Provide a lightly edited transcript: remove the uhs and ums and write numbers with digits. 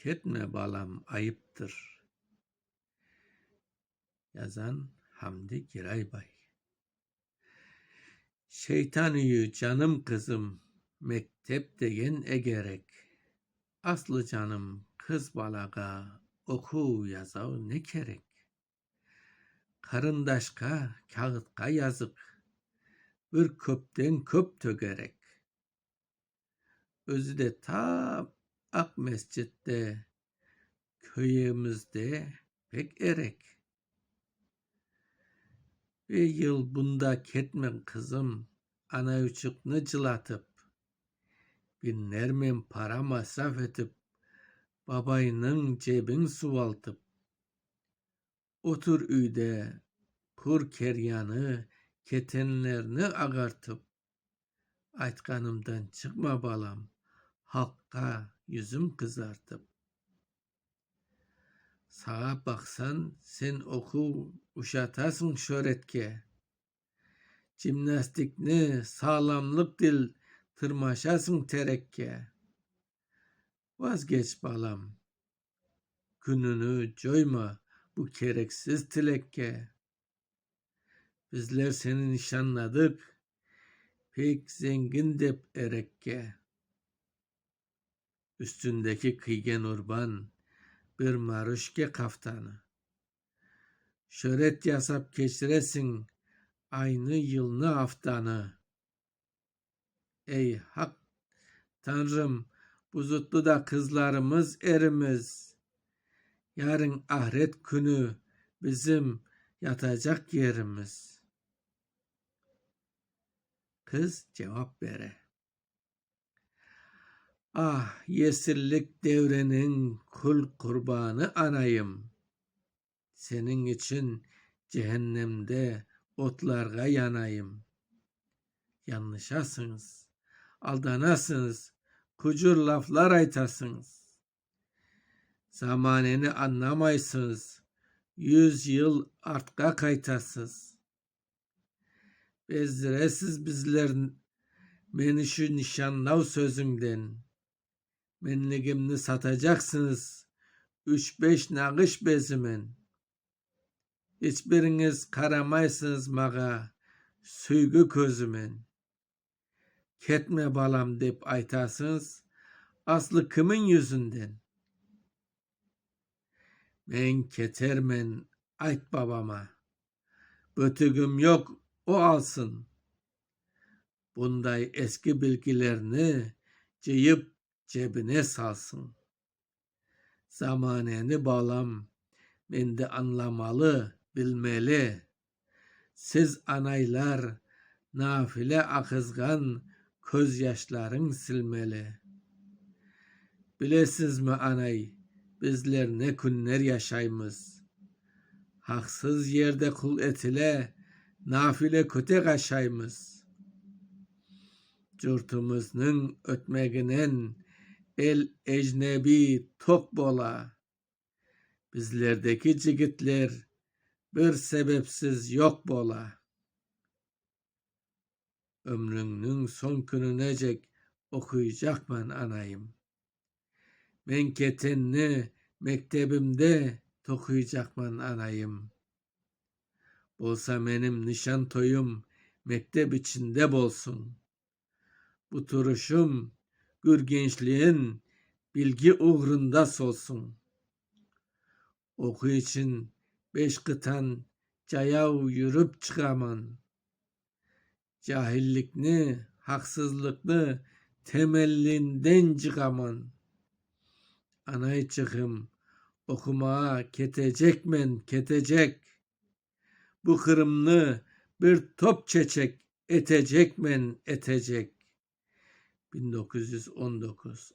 Ketme balam ayıptır. Yazan Hamdi Giraybay. Şeytan üyü canım kızım, mektep deyen egerek. Aslı canım kız balaga, oku yazav ne kerek. Karındaşka, kağıtka yazık, bir köpten köp tögerek. Özü de ta Ak Mescid'de, köyümüzde pek erek. Bir yıl bunda ketmen kızım, ana uçuknu cılatıp, binlermen para masraf edip, babayının cebin suvaltıp, otur üyde, kur keryanı, ketenlerini agartıp, aytkanımdan çıkma balam, halkka yüzüm kızartıp. Sağa baksan sen oku uşatasın şöhretke. Jimnastikni sağlamlık dil tırmaşasın terekke. Vazgeç balam. Gününü coyma bu gereksiz tilekke. Bizler seni nişanladık. Pek zengin dep erekke. Üstündeki kıygen urban bir maruşke kaftanı. Şöhret yasap geçiresin aynı yılını haftanı. Ey hak Tanrım, buzutlu da kızlarımız erimiz. Yarın ahiret günü bizim yatacak yerimiz. Kız cevap vere. Ah yesillik devrenin kul kurbanı anayım. Senin için cehennemde otlarga yanayım. Yanlışasınız, aldanasınız, kucur laflar aytasınız. Zamaneni anlamaysınız, 100 yıl artka kaytasız. Bezdiresiz bizler beni şu nişanlav sözünden. Menligimni satacaksınız, 3-5 nağış bezimen. Hiçbiriniz karamaysınız maga, süygü közümen. Ketme balam dep aytasınız, aslı kimin yüzünden? Men ketermen ayt babama, bötügüm yok o alsın. Bunday eski bilgilerini ceyip cebine salsın. Zamaneni balam, men de anlamalı, bilmeli. Siz anaylar, nafile akızgan gözyaşların silmeli. Bilesiz mi anay, bizler ne günler yaşaymız. Haksız yerde kul etile, nafile köte kaşaymız. Curtumuzun ötmeginen el ecnebi tok bola. Bizlerdeki cigitler bir sebepsiz yok bola. Ömrünün son gününecek okuyacakman anayım. Men ketenni mektebimde tokuyacakman anayım. Bolsa benim nişan toyum mektep içinde bolsun. Bu turuşum gür gençliğin bilgi uğrunda solsun. Oku için 5 kıtan cayav yürüp çıkaman. Cahillikni, haksızlıkni temellinden çıkaman. Anayçıkım okumaya ketecekmen ketecek. Bu kırımını bir top çeçek etecekmen etecek. 1919